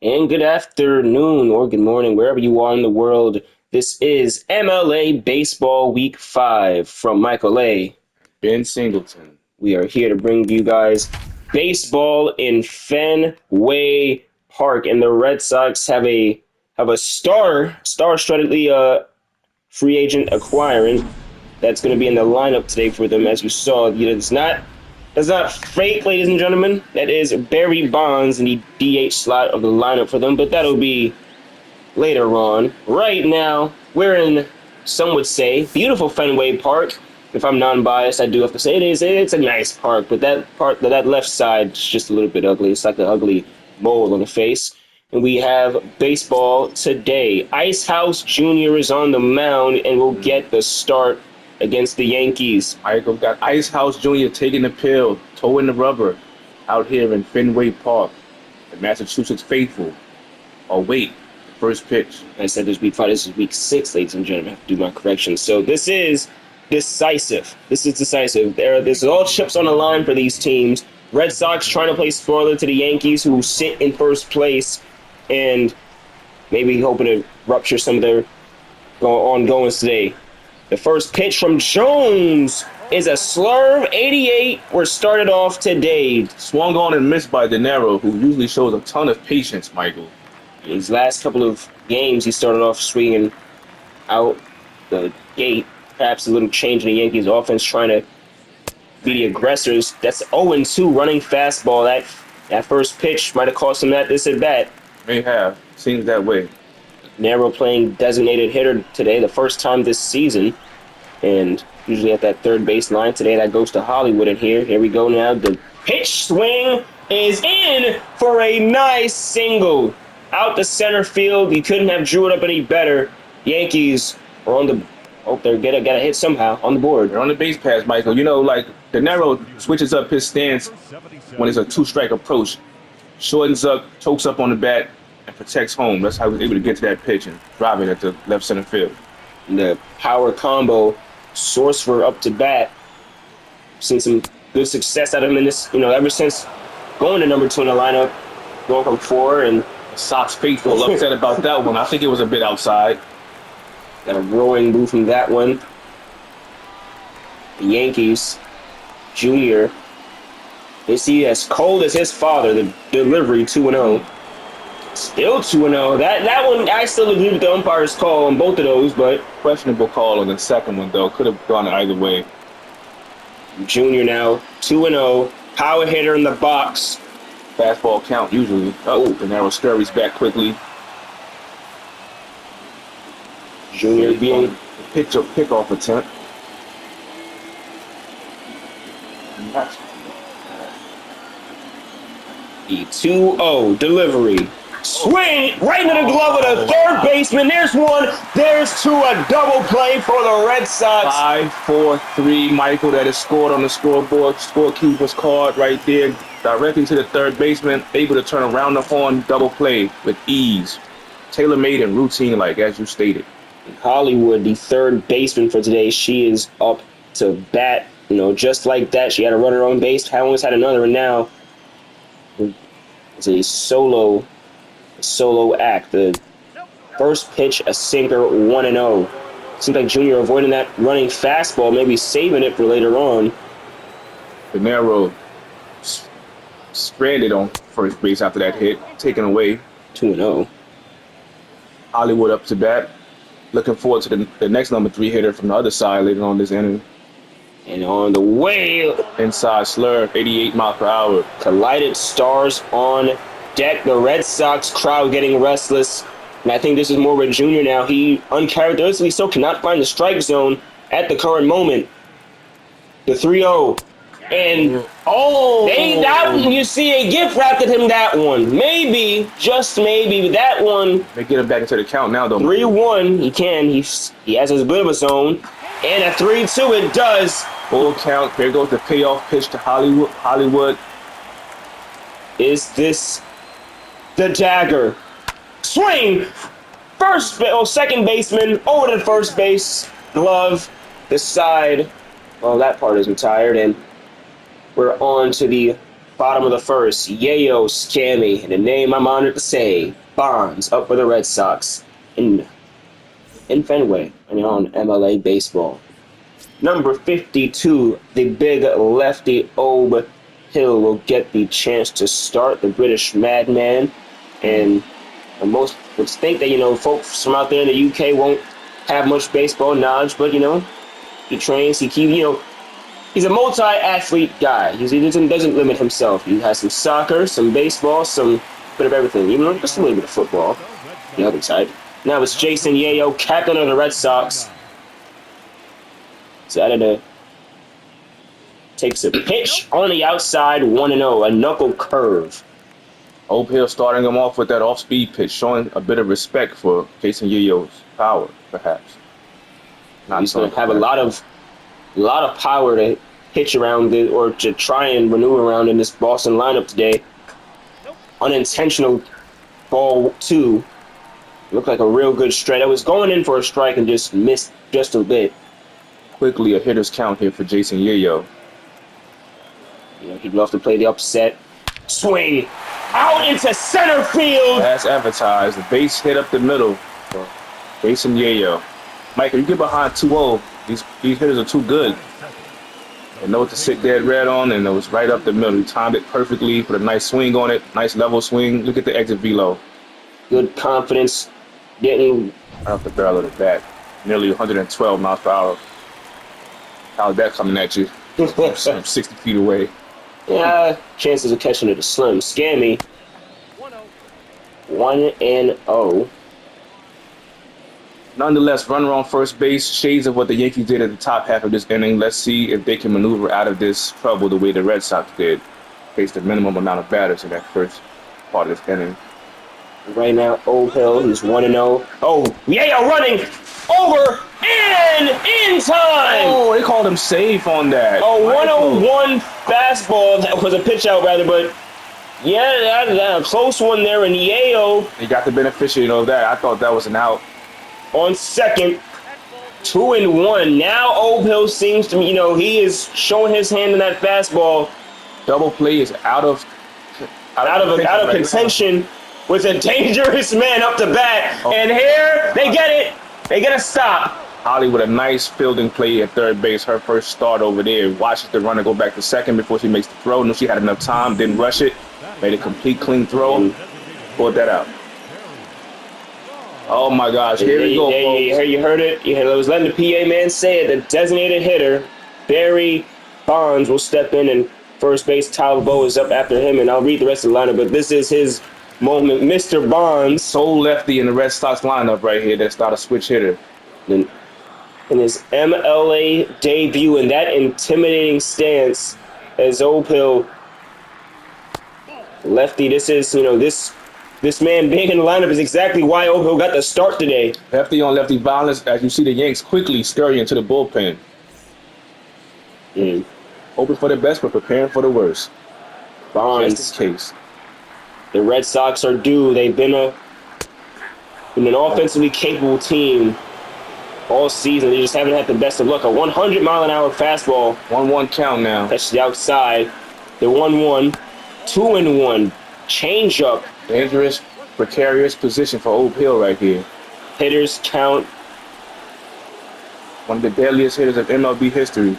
And good afternoon or good morning, wherever you are in the world. This is MLA Baseball Week 5 from Michael A. Ben Singleton. We are here to bring you guys baseball in Fenway Park, and the Red Sox have a star-studdedly free agent acquiring that's going to be in the lineup today for them. As you saw, it's not fake, ladies and gentlemen. That is Barry Bonds in the DH slot of the lineup for them, but that'll be later on. Right now, we're in, some would say, beautiful Fenway Park. If I'm non-biased, I do have to say it's a nice park, but that left side is just a little bit ugly. It's like an ugly mole on the face. And we have baseball today. Ice House Jr. is on the mound and will get the start against the Yankees. Michael got Ice House Jr. taking the pill, toeing the rubber out here in Fenway Park. The Massachusetts faithful await the first pitch. I said this week 5. This is week 6, ladies and gentlemen. I have to do my corrections. So this is decisive. This is decisive. There's all chips on the line for these teams. Red Sox trying to play spoiler to the Yankees, who sit in first place, and maybe hoping to rupture some of their ongoings today. The first pitch from Jones is a slurve 88. We're started off today. Swung on and missed by De Niro, who usually shows a ton of patience, Michael. His last couple of games, he started off swinging out the gate. Perhaps a little change in the Yankees' offense, trying to be the aggressors. That's 0-2 running fastball. That first pitch might have cost him this at bat. May have. Seems that way. Nero playing designated hitter today, the first time this season, and usually at that third base line. Today that goes to Hollywood in here. Here we go now. The pitch swing is in for a nice single. Out the center field. You couldn't have drew it up any better. Yankees are on the... Oh, they're gotta hit somehow on the board. They're on the base pass, Michael. You know, like, De Niro switches up his stance when it's a two-strike approach. Shortens up, chokes up on the bat, and protects home. That's how he was able to get to that pitch and drive it at the left center field. The power combo, source for up to bat. Seen some good success out of him in this, ever since going to number 2 in the lineup, going from 4, and Sox faithful upset about that one. I think it was a bit outside. got a roaring move from that one. The Yankees, Junior, is he as cold as his father? The delivery 2-0. Still 2-0. That one, I still agree with the umpire's call on both of those, but Questionable call on the second one, though. Could have gone either way. Junior now 2-0. Power hitter in the box. Fastball count, usually. Oh, De Niro scurries back quickly. Junior being Pick-off attempt. the 2-0 delivery. Swing right into the glove of the third baseman. There's one. There's two. A double play for the Red Sox. 5-4-3, Michael. That is scored on the scoreboard. Scorekeeper's card right there, directly to the third baseman. Able to turn around the horn, double play with ease. Tailor-made and routine-like, as you stated. Hollywood, the third baseman for today, she is up to bat. Just like that, she had to run her own base. Almost had another, and now it's a solo act. The first pitch, a sinker, 1-0. Seems like Junior avoiding that running fastball, maybe saving it for later on. De Niro stranded on first base after that hit, taken away. 2-0. Hollywood up to bat. Looking forward to the next number 3 hitter from the other side later on this inning. And on the way, Inside slur, 88 miles per hour. collided stars on deck. The Red Sox crowd getting restless. And I think this is more with Junior now. He uncharacteristically so cannot find the strike zone at the current moment. The 3-0. And you see, a gift wrapped at him that one. Maybe, just maybe, but that one, They get him back into the count now, though. 3-1, he can. He has his bit of a zone. And a 3-2, it does. Full count. There goes the payoff pitch to Hollywood. Is this the dagger? Swing! Second baseman over to first base. Glove, the side. Well, that part is retired, and we're on to the Bottom of the first, Yayo Scammy, the name I'm honored to say. Bonds up for the Red Sox in Fenway and on MLA baseball. Number 52, the big lefty Ob Hill will get the chance to start, the British madman. And most would think that, folks from out there in the UK won't have much baseball knowledge, but, he trains, he's a multi-athlete guy. He doesn't limit himself. He has some soccer, some baseball, some bit of everything, even just a little bit of football, the other side. Now it's Jason Yayo, captain of the Red Sox. Saturday takes a pitch on the outside, 1-0, a knuckle curve. Ob Hill starting him off with that off-speed pitch, showing a bit of respect for Jason Yayo's power, perhaps. He's going to have a lot of power to pitch around or to try and maneuver around in this Boston lineup today. Unintentional ball 2. Looked like a real good strike. I was going in for a strike and just missed just a bit. Quickly a hitter's count here for Jason Yayo. He'd love to play the upset. Swing out into center field. As advertised, the base hit up the middle for Jason Yayo. Mike, if you get behind 2-0, these hitters are too good. They know what to sit dead red on, and it was right up the middle. He timed it perfectly, put a nice swing on it, nice level swing. Look at the exit velo. Good confidence, getting right off the barrel of the bat. Nearly 112 miles per hour. How's that coming at you? I'm 60 feet away. Yeah, chances of catching it are slim. Scammy, 1-0. Nonetheless, runner on first base, shades of what the Yankees did at the top half of this inning. Let's see if they can maneuver out of this trouble the way the Red Sox did. Faced the minimum amount of batters in that first part of this inning. Right now, Ob Hill, he's 1-0. Oh, yeah, running over and in time. Oh, they called him safe on that. Oh, 101 fastball. That was a pitch out, rather, but yeah, that a close one there. And Yayo, he got the beneficiary of that. I thought that was an out. On second, 2-1. Now Ob Hill seems to, he is showing his hand in that fastball. Double play is out of contention with a dangerous man up the bat. Oh. And here they get it. They get a stop. Holly with a nice fielding play at third base. Her first start over there. Watches the runner go back to second before she makes the throw. Knew she had enough time. Didn't rush it. Made a complete clean throw. Pulled that out. Oh my gosh, here we go, folks. You heard it. I was letting the PA man say it. The designated hitter, Barry Bonds, will step in, and first base Tyler Bowe is up after him, and I'll read the rest of the lineup, but this is his moment. Mr. Bonds. Sole lefty in the Red Sox lineup right here that's not a switch hitter. In his MLA debut in that intimidating stance as Ob Hill. Lefty, this is, this man being in the lineup is exactly why Ob Hill got the start today. Lefty on lefty violence as you see the Yanks quickly scurry into the bullpen. Hoping for the best, but preparing for the worst. Bonds. Just in case. The Red Sox are due. They've been an offensively capable team all season. They just haven't had the best of luck. A 100-mile-an-hour fastball. 1-1 count now. That's the outside. They're 1-1. 2-1. Change-up. Dangerous, precarious position for Ob Hill right here. Hitters count. One of the deadliest hitters of MLB history.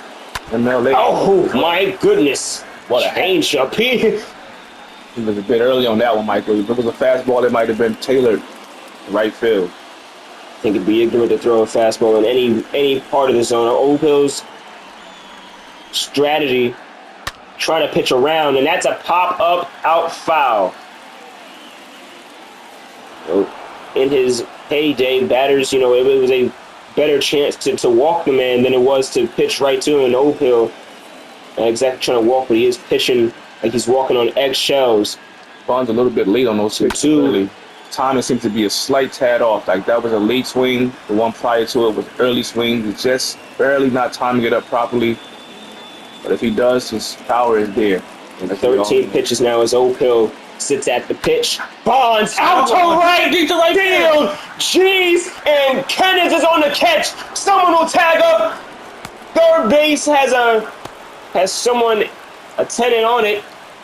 MLA. Oh, my goodness. What a change-up. He was a bit early on that one, Michael. If it was a fastball, it might have been tailored to right field. I think it'd be ignorant to throw a fastball in any part of the zone. Ob Hill's strategy, trying to pitch around, and that's a pop-up out foul. In his heyday, batters, it was a better chance to walk the man than it was to pitch right to him. And Ob Hill, not exactly trying to walk, but he is pitching like he's walking on eggshells. Bond's a little bit late on those hits early. Timing seems to be a slight tad off. Like that was a late swing. The one prior to it was early swing. He's just barely not timing it up properly. But if he does, his power is there. And 13 pitches now as Ob Hill sits at the pitch. Bonds out to right field. Jeez, and Kenneth is on the catch. Someone will tag up. Third base has someone, a tenant on it.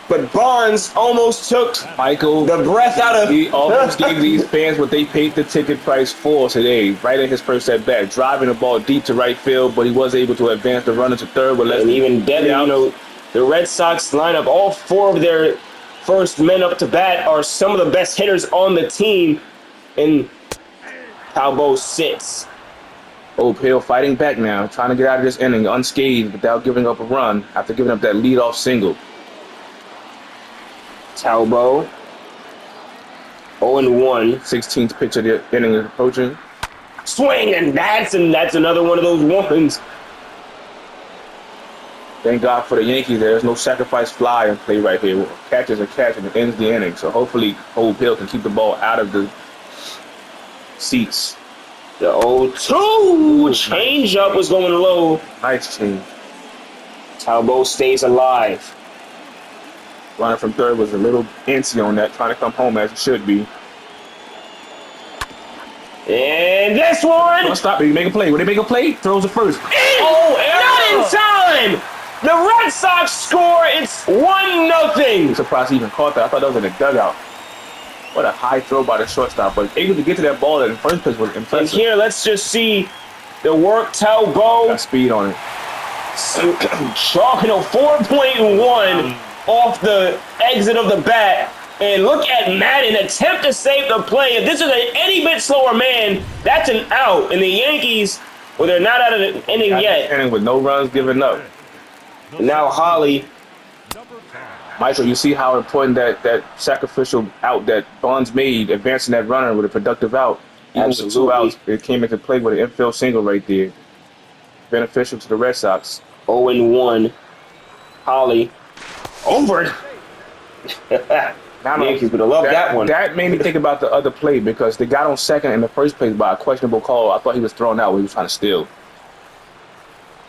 but Bonds almost took Michael, the breath out of. he almost gave these fans what they paid the ticket price for today, right in his first at bat, driving the ball deep to right field, but he was able to advance the runner to third with less And than even deadly, outs. you know, the Red Sox lineup, all 4 of their first men up to bat are some of the best hitters on the team. And Talbot sits. Old Hill fighting back now, trying to get out of this inning unscathed without giving up a run after giving up that leadoff single. Talbot 0-1. 16th pitch of the inning is approaching. Swing, and that's another one of those ones. Thank God for the Yankees. There's no sacrifice fly in play right here. Catch is a catch, and it ends the inning. So hopefully, Old Hill can keep the ball out of the seats. The 0-2 changeup was going low. Nice change. Talbot stays alive. Runner from third was a little antsy on that, trying to come home as it should be. And this one. Don't stop it. You make a play. When they make a play, throws it first. Not in time. The Red Sox score. It's 1-0. I'm surprised he even caught that. I thought that was in the dugout. What a high throw by the shortstop, but able to get to that ball in the first place was And impressive. here, let's just see the work. Got Talbot speed on it. chalking a 4.1 off the exit of the bat. And look at Madden attempt to save the play. If this is an any bit slower man, that's an out. And the Yankees, well, they're not out of the inning yet. Inning with no runs given up. And now Holly. Michael, you see how important that sacrificial out that Bonds made, advancing that runner with a productive out. Even with 2 Absolutely. outs, it came into play with an infield single right there. Beneficial to the Red Sox. 0-1. Holly. Over. Now, Yankees would have loved that one. That made me think about the other play because they got on second in the first place by a questionable call. I thought he was thrown out when he was trying to steal.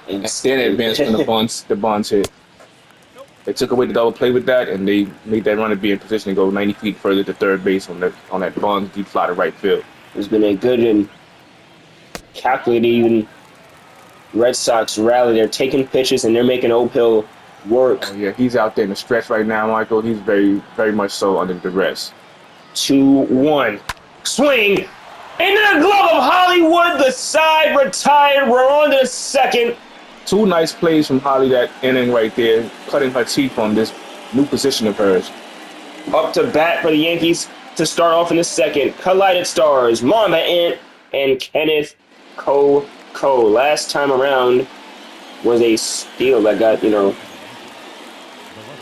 And then it advanced when the Bonds hit. They took away the double play with that, and they made that runner be in position to go 90 feet further to third base on that Bonds deep fly to right field. It's been a good and calculated even Red Sox rally. They're taking pitches and they're making Old Hill work. Oh, yeah, he's out there in the stretch right now, Michael. He's very, very much so under duress. 2-1. Swing. Into the glove of Hollywood. The side retired. We're on to the second. 2 nice plays from Holly that inning right there, cutting her teeth on this new position of hers. Up to bat for the Yankees to start off in the second. Collided stars. Mamba Ant and Kenneth Coco. Last time around was a steal that got,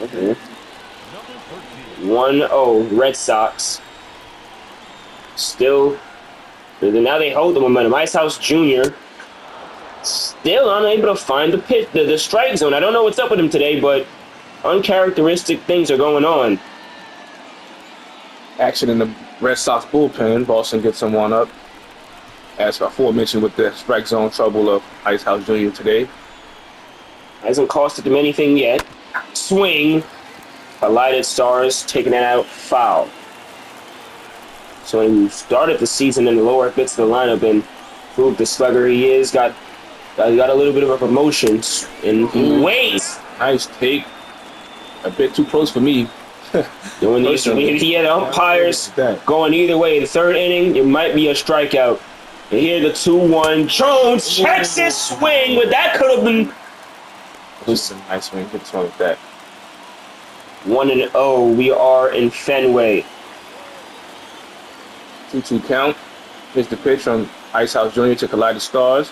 okay. 1-0 Red Sox. Still, now they hold the momentum. Icehouse Jr. still unable to find the pitch, the strike zone. I don't know what's up with him today, but uncharacteristic things are going on. Action in the Red Sox bullpen. Boston gets someone up. As aforementioned with the strike zone trouble of Icehouse Jr. today. Hasn't costed them anything yet. Swing. Collided stars taking it out foul. So when you started the season in the lower bits of the lineup and proved the slugger he is, got a little bit of a promotion, and he waits. Nice take. A bit too close for me. Doing these, he had umpires going either way. The third inning, it might be a strikeout. And here the 2-1. Jones checks his swing, but that could have been. Just a nice swing. Hit this one with that. 1-0. We are in Fenway. 2-2 count. Here's the pitch from Icehouse Jr. to Collided Stars.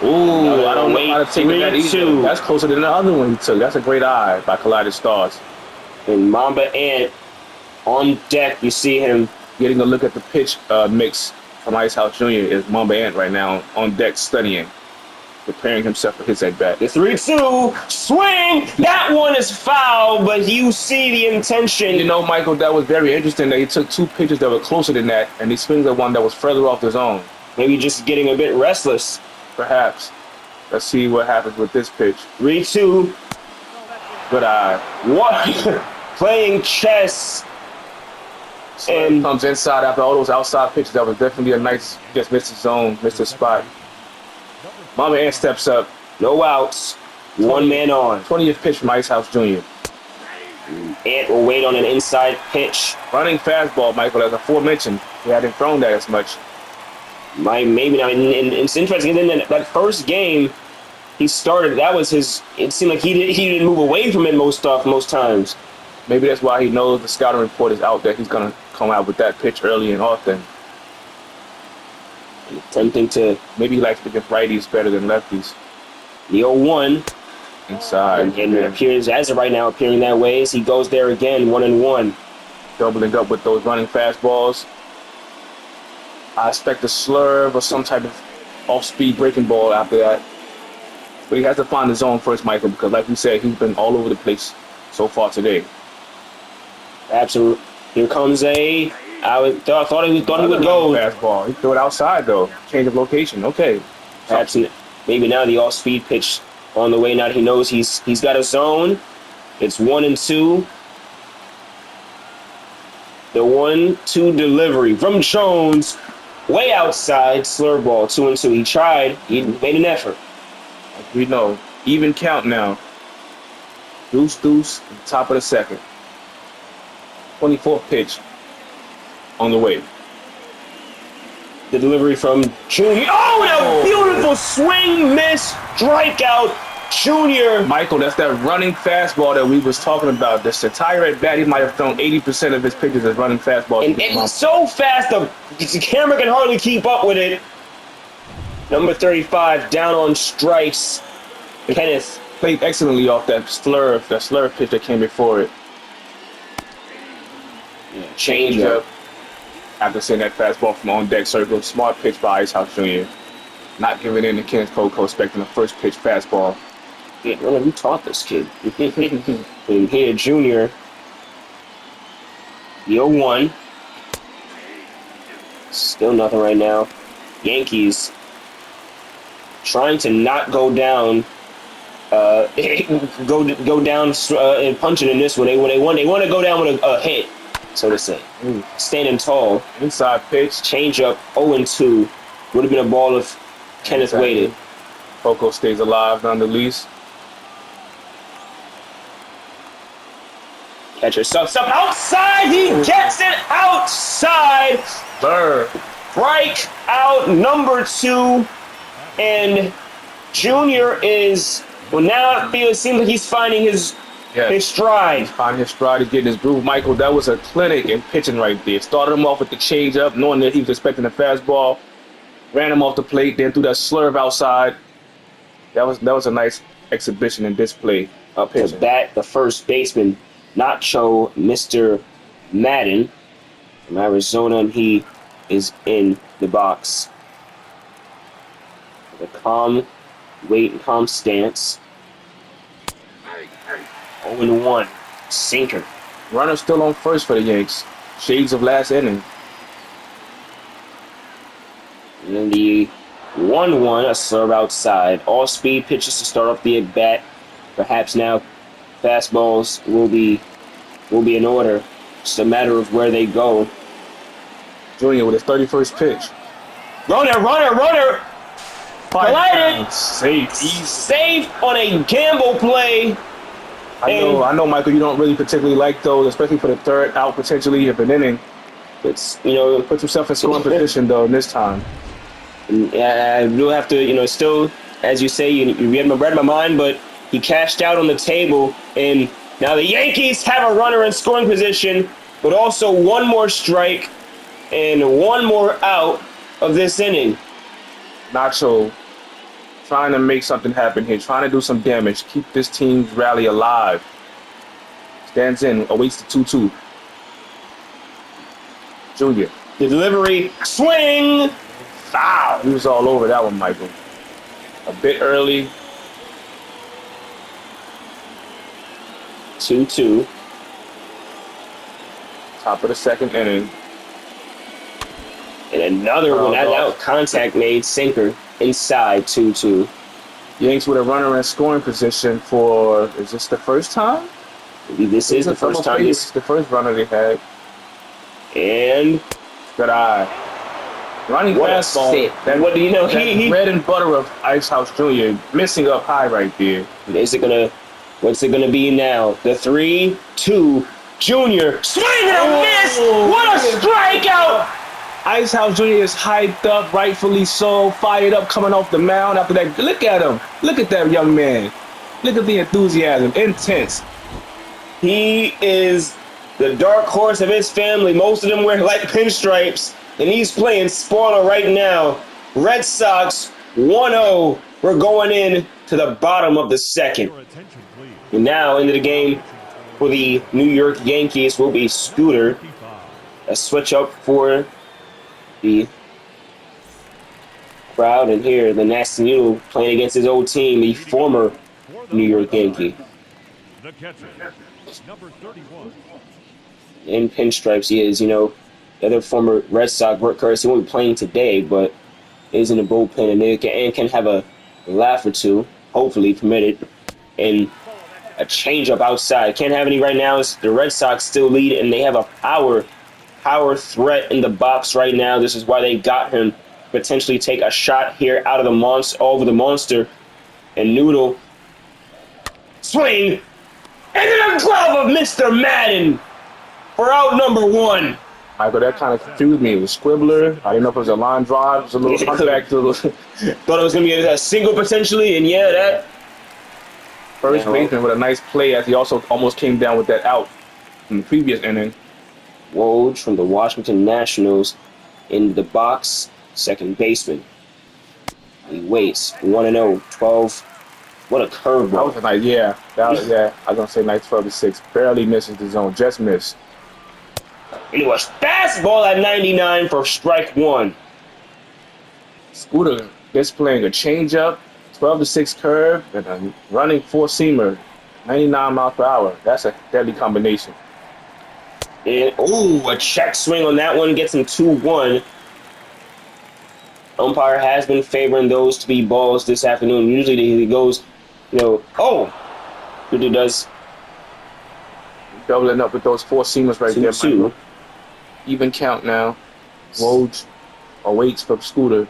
Ooh, I don't know how to take that either. That's closer than the other one he took. That's a great eye by Collided Stars. And Mamba Ant on deck. You see him getting a look at the pitch mix from Icehouse Jr. is Mamba Ant right now on deck studying, preparing himself for his at bat. The 3-2 swing. That one is foul, but you see the intention. You know, Michael, that was very interesting that he took 2 pitches that were closer than that, and he swings at one that was further off the zone. Maybe just getting a bit restless. Perhaps. Let's see what happens with this pitch. 3-2. Good eye. What? Playing chess. So and comes inside after all those outside pitches. That was definitely a nice, just missed the zone, missed the spot. Mamba Ant steps up. No outs. 1 man on. 20th pitch from Icehouse Jr. Ant will wait on an inside pitch. Running fastball, Michael, as aforementioned. He hadn't thrown that as much. Maybe not. And it's interesting. And then that first game he started, that was his. It seemed like he didn't move away from it most times. Maybe that's why he knows the scouting report is out that he's gonna come out with that pitch early and often. Attempting to. Maybe he likes to get righties better than lefties. The 0-1 inside, and it appears as of right now appearing that way as he goes there again, 1-1. Doubling up with those running fastballs. I expect a slurve or some type of off-speed breaking ball after that. But he has to find the zone first, Michael, because like we said, he's been all over the place so far today. Absolutely. Here comes a. I thought he would go. Fastball. He threw it outside, though. Change of location. Okay. Perhaps maybe now the off-speed pitch on the way. Now he knows he's got a zone. It's 1-2. The 1-2 delivery from Jones. Way outside. Slur ball. 2-2. He tried. He made an effort. We know. Even count now. Deuce, top of the second. 24th pitch on the way. The delivery from Junior. Oh, that beautiful swing, miss, strikeout. Junior. Michael, that's that running fastball that we was talking about. This entire at bat, he might have thrown 80% of his pitches as running fastballs. And it's so fast, the camera can hardly keep up with it. Number 35 down on strikes. Kenneth played excellently off that slur pitch that came before it. Change up. After seeing that fastball from on deck circle, smart pitch by Icehouse Jr. Not giving in to Kenneth Coco, expecting a first pitch fastball. Yeah, really, who taught this kid? And here, Junior. The 0-1. Still nothing right now. Yankees trying to not go down. Go down and punching in this one. They want to go down with a hit, so to say. Standing tall. Inside pitch. Change up 0-2. Would have been a ball if Kenneth waited. Coco stays alive nonetheless. Catcher sucks up outside. He gets it outside. Burr. Strike out number 2. And Junior is, well, now it seems like he's finding his stride. Finding his stride, he's getting his groove. Michael, that was a clinic in pitching right there. Started him off with the changeup, knowing that he was expecting a fastball. Ran him off the plate, then threw that slurve outside. That was a nice exhibition and display. Up to bat, the first baseman, Nacho, Mr. Madden from Arizona, and he is in the box. The calm wait and calm stance. 0-1. Sinker. Runner still on first for the Yanks. Shades of last inning. And then the 1-1, a serve outside. All speed pitches to start off the at bat. Perhaps now fastballs will be in order. Just a matter of where they go. Junior with his 31st pitch. Runner! Collided. Safe. He's safe on a gamble play. I know, Michael, you don't really particularly like those, especially for the third out potentially of an inning. It's, put yourself in scoring position though in this time. I will have to, still, as you say, you read my mind, but he cashed out on the table, and now the Yankees have a runner in scoring position, but also one more strike and one more out of this inning. Nacho trying to make something happen here, trying to do some damage, keep this team's rally alive. Stands in, awaits the 2-2. Junior. The delivery, swing, foul. He was all over that one, Michael. A bit early. 2-2. Top of the second inning. And another one, that contact made, sinker, inside 2-2. Yanks with a runner in scoring position for, is this the first time? Maybe this is the first time. It's the first runner they had. And good eye. Running fastball. What do you know? He bread and butter of Icehouse Jr. missing up high right there. what's it gonna be now? The 3-2 Jr. Swing and a miss! What a strikeout! Icehouse Jr. is hyped up, rightfully so, fired up coming off the mound after that. Look at him. Look at that young man. Look at the enthusiasm. Intense. He is the dark horse of his family. Most of them wear like pinstripes, and he's playing spoiler right now. Red Sox 1-0. We're going in to the bottom of the second. And now into the game for the New York Yankees will be Scooter. A switch up for the crowd. And here, the Nasty Noodle playing against his old team, the former New York Yankee. The catcher, number 31. In pinstripes, he is, the other former Red Sox workhorse. He won't be playing today, but is in the bullpen and can have a laugh or two, hopefully permitted, and a changeup outside. Can't have any right now. The Red Sox still lead, and they have a power threat in the box right now. This is why they got him. Potentially take a shot here out of the monster, over the monster, and Noodle swing. And then a glove of Mr. Madden for out number 1. Michael, that kind of confused me. It was Squibbler. I didn't know if it was a line drive. It was a little contact. Thought it was going to be a single potentially, and yeah, that. First baseman with a nice play as he also almost came down with that out in the previous inning. Woj from the Washington Nationals in the box, second baseman. He waits 1-0, 12. What a curveball. That was a nice, yeah. I was going to say nice 12-6. Barely misses the zone, just missed. And it was fastball at 99 for strike 1. Scooter displaying a changeup, 12-6 curve, and a running four-seamer, 99 miles per hour. That's a deadly combination. And, a check swing on that one gets him 2-1. Umpire has been favoring those to be balls this afternoon. Usually he goes, Scooter does. Doubling up with those four-seamers right there, 2-2. Michael. Even count now. Woj awaits for Scooter.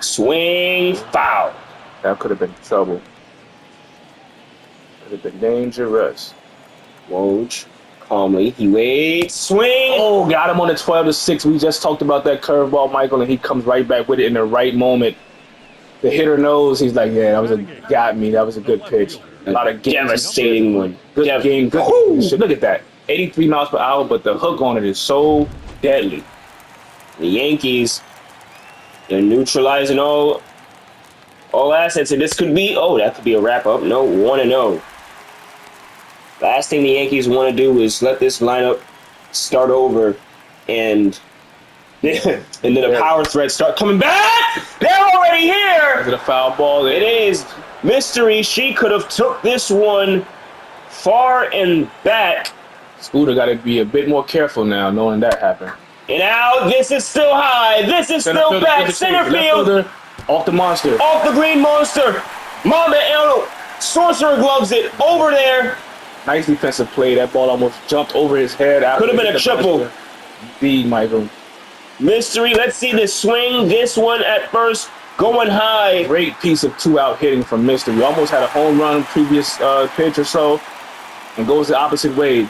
Swing, foul. That could have been trouble. Could have been dangerous. Woj calmly. He waits. Swing. Oh, got him on the 12-6. We just talked about that curveball, Michael, and he comes right back with it in the right moment. The hitter knows. He's like, yeah, got me. That was a good pitch. A lot of devastating one. Good game. Good. Look at that. 83 miles per hour, but the hook on it is so deadly. The Yankees, they're neutralizing all assets, and this could be, that could be a wrap-up. No, 1-0. Last thing the Yankees want to do is let this lineup start over, and then the power threats start coming back. They're already here. Is it a foul ball? It is. Mystery, she could have took this one far and back. Scooter got to be a bit more careful now, knowing that happened. And now this is still high. This is still back. Center field. Off the monster. Off the green monster. Mamba Arnold. Sorcerer gloves it over there. Nice defensive play. That ball almost jumped over his head. Could have been a triple. Michael. Mystery. Let's see this swing. This one at first going high. Great piece of two-out hitting from Mystery. Almost had a home run previous pitch or so, and goes the opposite way.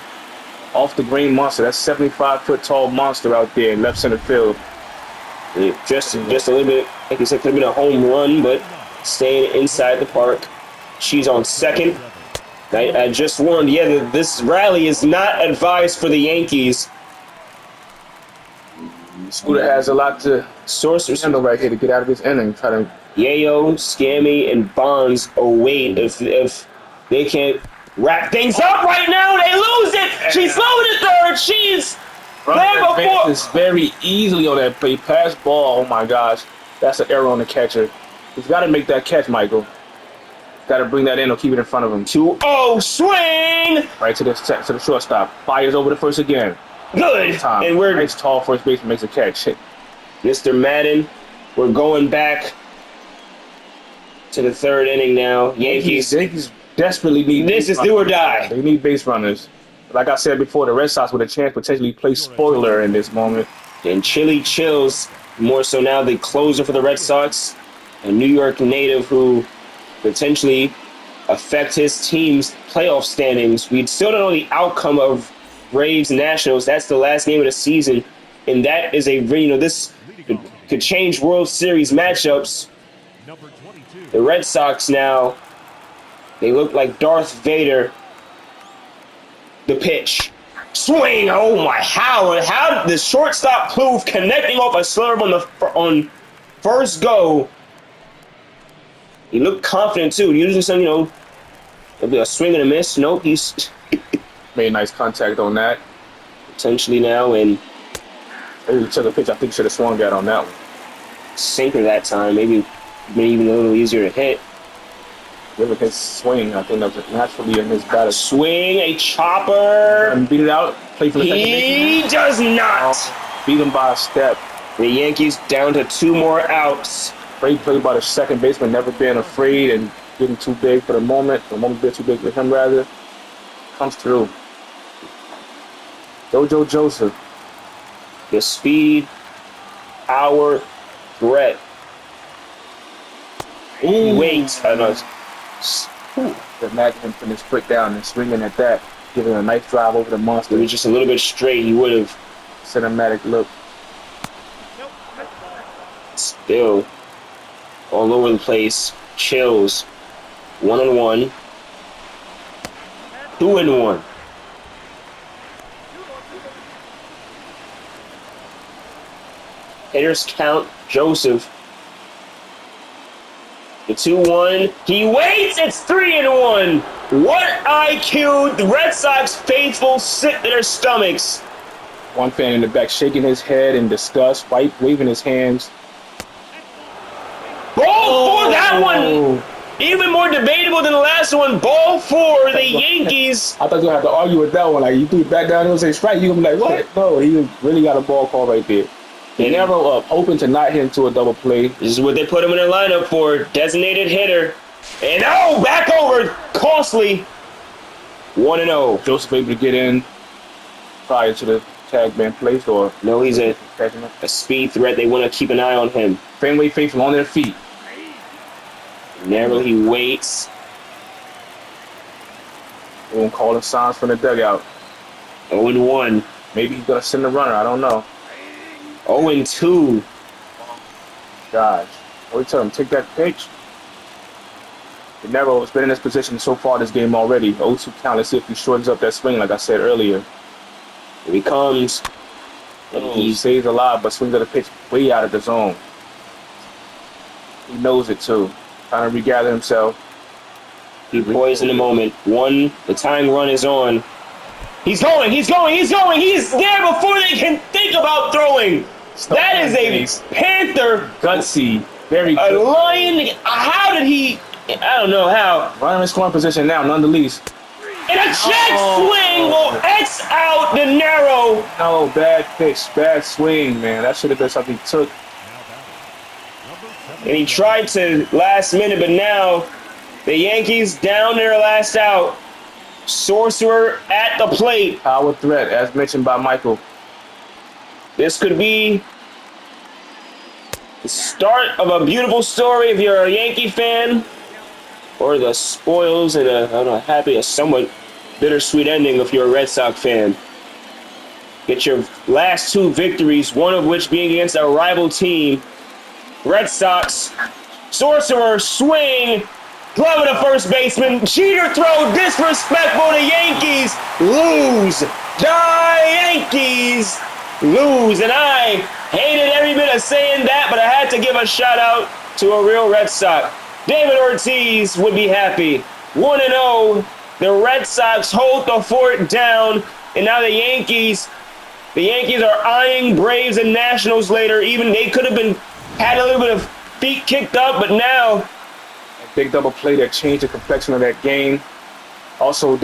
Off the green monster. That's 75-foot tall monster out there in left center field. Just a little bit, like you said, could have been a home run, but staying inside the park. She's on second. I just warned, this rally is not advised for the Yankees. Scooter has a lot to handle right here to get out of this inning. Yayo, Scammy, and Bonds await if they can't wrap things up right now. They lose it. She's low to third. She's there before. Very easily on that play. Pass ball. Oh my gosh, that's an error on the catcher. He's got to make that catch, Michael. Got to bring that in or keep it in front of him. 2-0 swing. Right to the shortstop. Fires over the first again. Good. And we're nice tall first baseman makes a catch. Mr. Madden. We're going back to the third inning now. Yankees desperately need. This is do or die. They need base runners. Like I said before, the Red Sox with a chance to potentially play spoiler in this moment. And Chili Chills, more so now the closer for the Red Sox, a New York native who potentially affect his team's playoff standings. We still don't know the outcome of Braves Nationals. That's the last game of the season, and that is this could change World Series matchups. Number 22. The Red Sox now, they look like Darth Vader. The pitch. Swing! Oh my! How did the shortstop Plouffe connecting off a slurve on first go? He looked confident too. Usually, it'll be a swing and a miss. Nope, he's Made nice contact on that. potentially now and Maybe he took a pitch. I think should have swung at on that one. sinker that time. Maybe even a little easier to hit. Given his swing, I think that was naturally in his batter. Swing, a chopper. And beat it out. Play for the second He baseman. does not. Beat him by a step. The Yankees down to 2 more outs. Great play by the second baseman, never being afraid and getting too big for the moment. The moment being too big for him, rather. Comes through. Jojo Joseph. The speed, power, threat. Wait, Imagine him putting his foot down and swinging at that, giving a nice drive over the If monster. it was just a little bit straight, he would have Cinematic look. still all over the place. Chills. 1-1. 2-1. Hitters count Joseph. The 2-1. He waits. It's 3-1. What IQ? The Red Sox faithful sit to their stomachs. One fan in the back shaking his head in disgust, waving his hands. Ball for that one. Even more debatable than the last one. Ball for the Yankees. I thought you were going to have to argue with that one. Like, you threw it back down and say strike. You going to be like, what? No, he really got a ball call right there. He never hoping to not hit into a double play. This is what they put him in their lineup for. Designated hitter. And back over. Costly. 1-0. Joseph able to get in prior to the tag being placed, or No, he's a catching him. speed threat. They want to keep an eye on him. Fenway faithful on their feet. Narrow, he waits. They won't call him signs from the dugout. 0-1. Maybe he's gonna send the runner. I don't know. 0-2. Gosh, we tell him take that pitch. Nero has been in this position so far this game already. 0-2 count. Let's see if he shortens up that swing, like I said earlier. Here he comes. He saves a lot, but swings at a pitch way out of the zone. He knows it too. Trying to regather himself. He poised in the moment. The tying run is on. He's going. He's there before they can think about throwing. That is a Panther. Gutsy. Very A good. Lion. How did he? I don't know how. Runner in scoring position now, none the least. And a check swing will X out the Narrow. No, bad pitch, bad swing, man. That should have been something he took. And he tried to last minute, but now the Yankees down their last out. Sorcerer at the plate. Power threat, as mentioned by Michael. This could be the start of a beautiful story if you're a Yankee fan, or the spoils and a somewhat bittersweet ending if you're a Red Sox fan. Get your last 2 victories, one of which being against a rival team. Red Sox, Sorcerer, swing, glove of the first baseman, cheater throw, disrespectful to Yankees, lose. The Yankees lose, and I hated every bit of saying that, but I had to give a shout out to a real Red Sox. David Ortiz would be happy. 1-0, the Red Sox hold the fort down, and now the Yankees are eyeing Braves and Nationals later. Even they could have had a little bit of feet kicked up, but now A big double play that changed the complexion of that game. Also,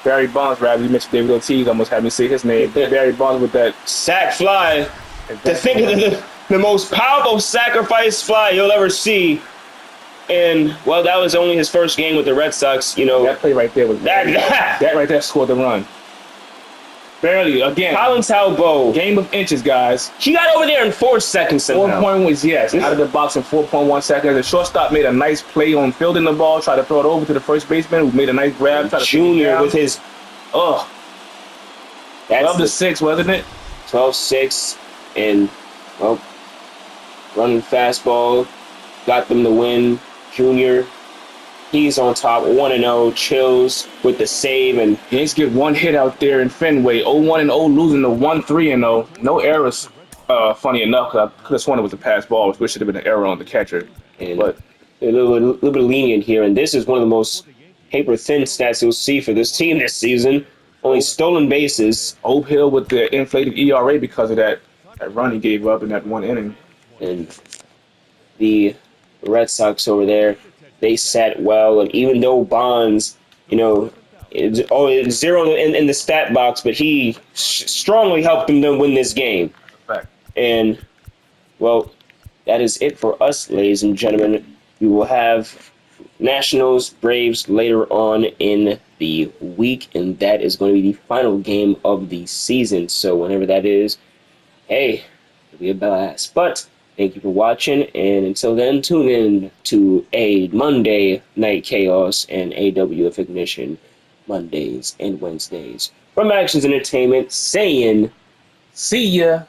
Barry Bonds, rather, you mentioned David Ortiz, almost had me say his name. Barry Bonds with that sack fly. To think of the most powerful sacrifice fly you'll ever see. And, well, that was only his first game with the Red Sox, That play right there was that right there scored the run. Barely. Again, Colin Talbot. game of inches, guys. He got over there in 4 seconds somehow. 4 was yes, out of the box in 4.1 seconds. The shortstop made a nice play on fielding the ball, tried to throw it over to the first baseman, who made a nice grab. Tried to Junior with his that's 12-6, wasn't it? 12-6, and well, running fastball got them the win. Junior, he's on top, 1-0. Chills with the save, and Yankees get one hit out there in Fenway. 0-1-0, losing to 1-3-0. No errors. Funny enough, 'cause I could have sworn it was a pass ball, which should have been an error on the catcher. and But a little bit lenient here. And this is one of the most paper thin stats you'll see for this team this season. Only stolen bases, Oak Hill with the inflated ERA because of that run he gave up in that one inning. and the Red Sox over there, they sat well. And even though Bonds, it's zero in the stat box, but he strongly helped them to win this game. Fact. And, well, that is it for us, ladies and gentlemen. We will have Nationals, Braves later on in the week, and that is going to be the final game of the season. So whenever that is, hey, it'll be a blast. But thank you for watching, and until then, tune in to a Monday Night Chaos and AWF Ignition Mondays and Wednesdays from Actions Entertainment saying, See ya.